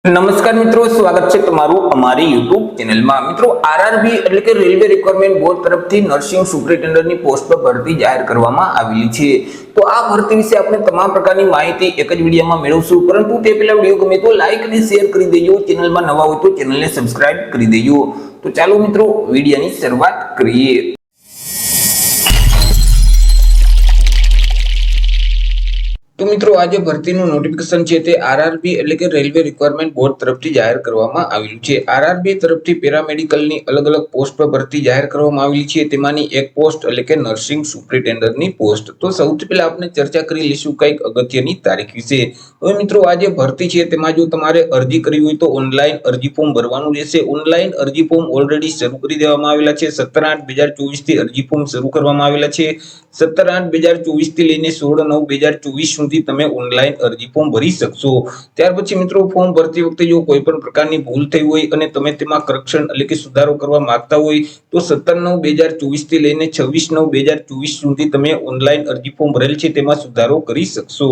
નમસ્કાર મિત્રો, સ્વાગત છે તમારું અમારી યુટ્યુબ ચેનલમાં। મિત્રો, આરઆરબી એટલે કે રેલવે રિક્વાયરમેન્ટ બોર્ડ તરફથી નર્સિંગ સુપરિન્ટેન્ડન્ટની પોસ્ટ પર ભરતી જાહેર કરવામાં આવેલી છે। તો આ ભરતી વિશે આપણે તમામ પ્રકારની માહિતી એક જ વિડીયોમાં મેળવશું, પરંતુ તે પહેલા વિડીયો ગમે તો લાઈક અને શેર કરી દેજો। ચેનલમાં નવા હોય તો ચેનલને સબસ્ક્રાઇબ કરી દેજો। તો ચાલો મિત્રો, વિડીયોની શરૂઆત કરીએ। તો મિત્રો, આજે ભરતીનું નોટિફિકેશન છે તે આરઆરબી એટલે કે રેલવે રિક્વાયરમેન્ટ બોર્ડ તરફથી જાહેર કરવામાં આવેલું છે। આરઆરબી તરફથી પેરામેડિકલની અલગ અલગ પોસ્ટ પર ભરતી જાહેર કરવામાં આવેલી છે। તેમાંની એક પોસ્ટ એટલે કે નર્સિંગ સુપરિન્ટેન્ડન્ટની પોસ્ટ। તો સૌથી પહેલા આપણે ચર્ચા કરી લઈશું કંઈક અગત્યની તારીખ વિશે। હવે મિત્રો, આ જે ભરતી છે તેમાં જો તમારે અરજી કરવી હોય તો ઓનલાઈન અરજી ફોર્મ ભરવાનું રહેશે। ઓનલાઈન અરજી ફોર્મ ઓલરેડી શરૂ કરી દેવામાં આવેલા છે। 17/8/2024 થી અરજી ફોર્મ શરૂ કરવામાં આવેલા છે। 17/8/2024 થી લઈને 16/9/2024 સુધી તમે ઓનલાઈન અરજી ફોર્મ ભરી શકશો। ત્યાર પછી મિત્રો, ફોર્મ ભરતી વખતે જો કોઈ પણ પ્રકારની ભૂલ થઈ હોય અને તમે તેમાં કરેક્શન એટલે કે સુધારો કરવા માંગતા હોય તો 17/9/2024 થી લઈને 26/9/2024 સુધી તમે ઓનલાઈન અરજી ફોર્મ ભરેલ છે તેમાં સુધારો કરી શકશો।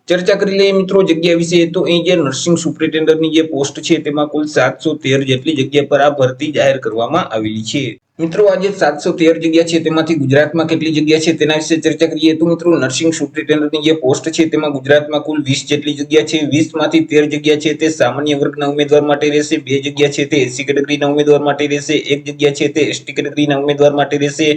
ચર્ચા કરી લઈએ મિત્રો જગ્યા વિશે। તો અહીં જે નર્સિંગ સુપરિન્ટેન્ડન્ટની જે પોસ્ટ છે તેમાં કુલ 713 જેટલી જગ્યા પર આ ભરતી જાહેર કરવામાં આવેલી છે। મિત્રો, આ જે 713 જગ્યા છે તેમાંથી ગુજરાતમાં કેટલી જગ્યા છે તેના વિશે ચર્ચા કરીએ તો મિત્રો, નર્સિંગ સુપરિન્ટેન્ડન્ટની જે પોસ્ટ છે તેમાં ગુજરાતમાં કુલ 20 જેટલી જગ્યા છે। 20 માંથી 13 જગ્યા છે તે સામાન્ય વર્ગના ઉમેદવાર માટે રહેશે, 2 જગ્યા છે તે એસસી કેટેગરીના ઉમેદવાર માટે રહેશે, 1 જગ્યા છે તે એસટી કેટેગરીના ઉમેદવાર માટે રહેશે,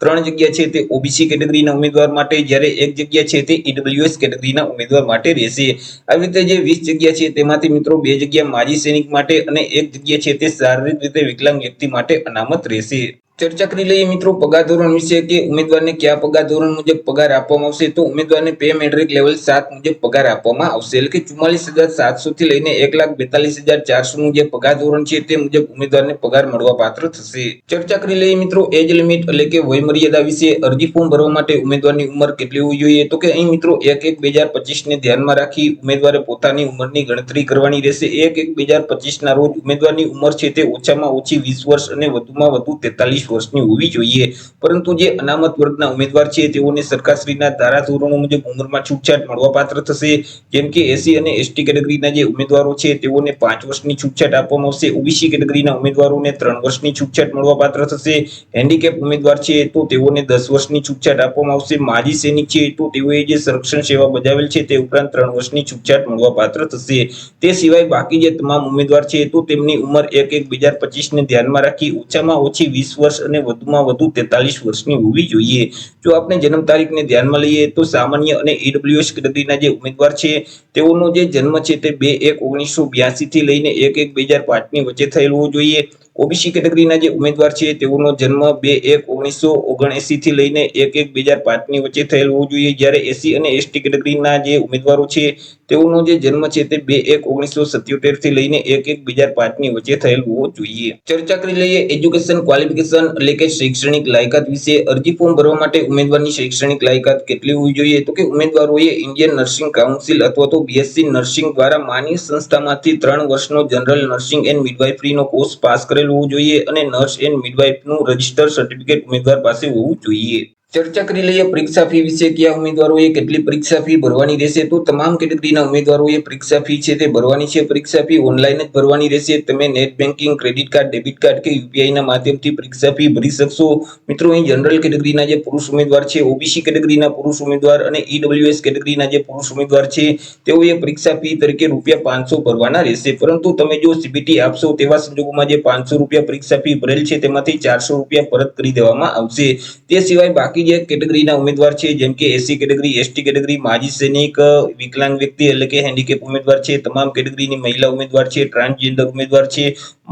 3 જગ્યા છે તે ઓબીસી કેટેગરીના ઉમેદવાર માટે, જ્યારે 1 જગ્યા છે તે ઈડબ્લ્યુએસ કેટેગરીના ઉમેદવાર માટે રહેશે। આવી રીતે જે 20 જગ્યા છે તેમાંથી મિત્રો 2 જગ્યા માજી સૈનિક માટે અને 1 જગ્યા છે તે શારીરિક રીતે વિકલાંગ વ્યક્તિ માટે અનામત રહેશે। ચર્ચા કરી લઈએ મિત્રો પગાર ધોરણ વિશે કે ઉમેદવારને કયા પગાર ધોરણ મુજબ પગાર આપવામાં આવશે। તો ઉમેદવારને પે મેટ્રિક લેવલ 7 મુજબ પગાર આપવામાં આવશે, એટલે કે 44,700 થી લઈને 1,42,400 નું જે પગાર ધોરણ છે તે મુજબ ઉમેદવારને પગાર મળવા પાત્ર થશે। ચર્ચા કરી લઈએ મિત્રો એજ લિમિટ એટલે કે વય મર્યાદા વિશે। અરજી ફોર્મ ભરવા માટે ઉમેદવારની ઉંમર કેટલી હોવી જોઈએ? તો કે અહીં મિત્રો 1/1/2025 ને ધ્યાનમાં રાખી ઉમેદવારે પોતાની ઉંમરની ગણતરી કરવાની રહેશે। 1/1/2025 ના રોજ ઉમેદવારની ઉંમર છે તે ઓછામાં ઓછી 20 વર્ષ અને વધુમાં વધુ 43 વર્ષની હોવી જોઈએ। પરંતુ જે અનામત વર્ગના ઉમેદવાર છે તેઓને સરકારશ્રીના ધારાધોરણો મુજબ ઉંમરમાં છૂટછાટ મળવાપાત્ર થશે। જેમ કે એસસી અને એસટી કેટેગરીના જે ઉમેદવારો છે તેઓને 5 વર્ષની છૂટછાટ આપવામાં આવશે। ઓબીસી કેટેગરીના ઉમેદવારોને 3 વર્ષની છૂટછાટ મળવાપાત્ર થશે। હેન્ડીકેપ ઉમેદવાર છે તો તેઓને 10 વર્ષની છૂટછાટ આપવામાં આવશે। માજી સૈનિક છે તો તેઓએ જે સંરક્ષણ સેવા બજાવેલ છે તે ઉપરાંત 3 વર્ષની છૂટછાટ મળવાપાત્ર થશે। તે સિવાય બાકી જે તમામ ઉમેદવાર છે તો તેમની ઉંમર 1/1/2025 ને ધ્યાનમાં રાખી ઓછામાં ઓછી 20 વર્ષ અને વધુમાં વધુ 43 વર્ષની હોવી જોઈએ। જો આપણે જન્મ તારીખને ધ્યાનમાં લઈએ તો સામાન્ય અને ઈડબ્લ્યુએસ કેટેગરીના જે ઉમેદવાર છે તેઓનો જે જન્મ છે તે 2/1/1982 થી લઈને 1/1/2005 ની વચ્ચે થયેલ હોવો જોઈએ। ઓબીસી કેટેગરીના જે ઉમેદવાર છે તેઓનો જન્મ 2/1/1979 થી લઈને 1/1/2005 ની વચ્ચે થયેલ હોવો જોઈએ, જ્યારે એસસી અને એસટી કેટેગરીના જે ઉમેદવારો છે તેઓનો જે જન્મ છે તે 2/1/1977 થી લઈને 1/1/2005 ની વચ્ચે થયેલ હોવો જોઈએ। ચર્ચા કરી લઈએ એજ્યુકેશન ક્વોલિફિકેશન એટલે કે શૈક્ષણિક લાયકાત વિશે। અરજી ફોર્મ ભરવા માટે ઉમેદવારની શૈક્ષણિક લાયકાત કેટલી હોવી જોઈએ? તો કે ઉમેદવારોએ ઇન્ડિયન નર્સિંગ કાઉન્સિલ અથવા તો બીએસસી નર્સિંગ દ્વારા માન્ય સંસ્થામાંથી 3 વર્ષનો જનરલ નર્સિંગ એન્ડ મિડવાઇફરીનો કોર્સ પાસ કરેલ હોવો જોઈએ અને નર્સ એન્ડ મિડવાઇફનું રજિસ્ટર સર્ટિફિકેટ ઉમેદવાર પાસે હોવું જોઈએ। ચર્ચા કરી લઈએ પરીક્ષા ફી વિશે। કયા ઉમેદવારોએ કેટલી પરીક્ષા ફી ભરવાની રહેશે? તો તમામ કેટેગરીના ઉમેદવારોએ પરીક્ષા ફી છે તે ભરવાની છે। પરીક્ષા ફી ઓનલાઈન જ ભરવાની રહેશે। તમે net banking, credit card, debit card કે યુપીઆઈ ના માધ્યમથી પરીક્ષા ફી ભરી શકશો। મિત્રો, અહીં જનરલ કેટેગરીના જે પુરુષ ઉમેદવાર છે, ઓબીસી કેટેગરીના પુરુષ ઉમેદવાર અને ઈડબ્લ્યુએસ કેટેગરીના જે પુરુષ ઉમેદવાર છે તેઓએ પરીક્ષા ફી તરીકે ₹500 ભરવાના રહેશે। પરંતુ તમે જો સીબીટી આપશો તેવા સંજોગોમાં જે ₹500 પરીક્ષા ફી ભરેલ છે તેમાંથી ₹400 પરત કરી દેવામાં આવશે। તે સિવાય બાકી જે કેટેગરીના ઉમેદવાર છે જેમ કે એસસી કેટેગરી, એસટી કેટેગરી, માજી સૈનિક, વિકલાંગ વ્યક્તિ એટલે કે હેન્ડીકેપ ઉમેદવાર છે, તમામ કેટેગરીની મહિલા ઉમેદવાર છે, ટ્રાન્સજેન્ડર ઉમેદવાર છે,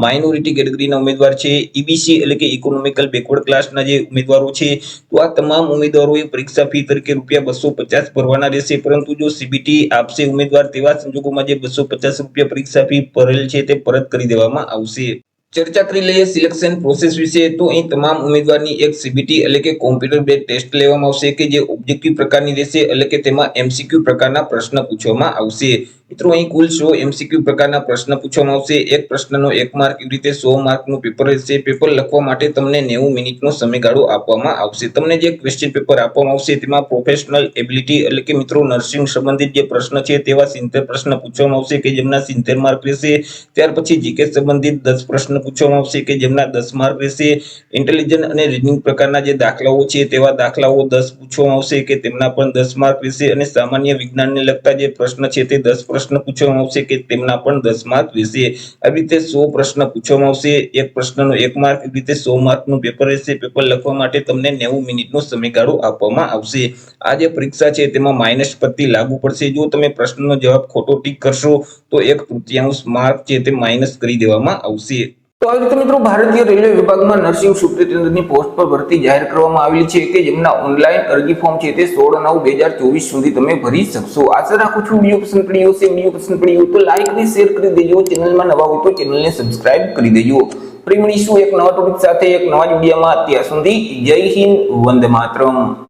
માઇનોરિટી કેટેગરીના ઉમેદવાર છે, ઈબીસી એટલે કે ઇકોનોમિકલ બેકવર્ડ ક્લાસના જે ઉમેદવારો છે, તો આ તમામ ઉમેદવારોએ પરીક્ષા ફી તરીકે ₹250 ભરવાના રહેશે। પરંતુ જો સીબીટી આપશે ઉમેદવાર તેવા સંજોગોમાં જે ₹250 પરીક્ષા ફી ભરેલ છે તે પરત કરી દેવામાં આવશે। ચર્ચા કરી લઈએ સિલેક્શન પ્રોસેસ વિશે। તો અહીં તમામ ઉમેદવારની એક સીબીટી એટલે કે કોમ્પ્યુટર બેઝ ટેસ્ટ લેવામાં આવશે કે જે ઓબ્જેક્ટિવ પ્રકારની રહેશે, એટલે કે તેમાં એમસીક્યુ પ્રકારના પ્રશ્ન પૂછવામાં આવશે। મિત્રો અહીં કુલ 100 એમસીક્યુ પ્રકારના પ્રશ્ન પૂછવામાં આવશે. એક પ્રશ્નનો 1 માર્ક, એવી રીતે 100 માર્કનું પેપર રહેશે. પેપર લખવા માટે તમને 90 મિનિટનો સમયગાળો આપવામાં આવશે. તમને જે ક્વેશ્ચન પેપર આપવામાં આવશે તેમાં પ્રોફેશનલ એબિલિટી એટલે કે મિત્રો નર્સિંગ સંબંધિત જે પ્રશ્ન છે તેવા 70 પ્રશ્ન પૂછવામાં આવશે કે જેમના 70 માર્ક રહેશે. ત્યાર પછી જીકે સંબંધિત 10 પ્રશ્ન પૂછવામાં આવશે કે જેમના 10 માર્ક રહેશે. ઇન્ટેલિજન્ટ અને રીઝનિંગ પ્રકારના જે દાખલાઓ છે તેવા દાખલાઓ 10 પૂછવામાં આવશે કે તેમના પણ 10 માર્ક રહેશે. અને સામાન્ય વિજ્ઞાનને લગતા જે પ્રશ્ન છે તે 10 પ્રશ્ન પૂછવામાં આવશે કે તેમના પણ 10 માર્ક રહેશે. આવી રીતે 100 પ્રશ્ન પૂછવામાં આવશે. એક પ્રશ્નનો 1 માર્ક, એવી રીતે 100 માર્કનું પેપર રહેશે. પેપર લખવા માટે તમને 90 મિનિટનો સમયગાળો આપવામાં આવશે. આ જે પરીક્ષા છે તેમાં માઇનસ પદ્ધતિ લાગુ પડશે. જો તમે પ્રશ્નનો જવાબ ખોટો ટીક કરશો તો 1/3 માર્ક છે તે માઇનસ કરી દેવામાં આવશે. તો આવી રીતે મિત્રો ભારતીય રેલવે વિભાગમાં નર્સિંગ સુપ્રિન્ટેન્ડન્ટની પોસ્ટ પર ભરતી જાહેર કરવામાં આવેલી છે કે જેમના ઓનલાઈન અરજી ફોર્મ છે તે 16/9/2024 સુધી તમે ભરી શકશો. આશા રાખું છું વિડીયો પસંદ પડ્યો હશે. વિડીયો પસંદ પડ્યો તો લાઈક અને શેર કરી દેજો. ચેનલમાં નવા હોય તો ચેનલને સબસ્ક્રાઇબ કરી દેજો. ફરી મળીશું એક નવા ટોપિક સાથે એક નવા વિડીયોમાં. અત્યાર સુધી જય હિન્દ, વંદે માતરમ.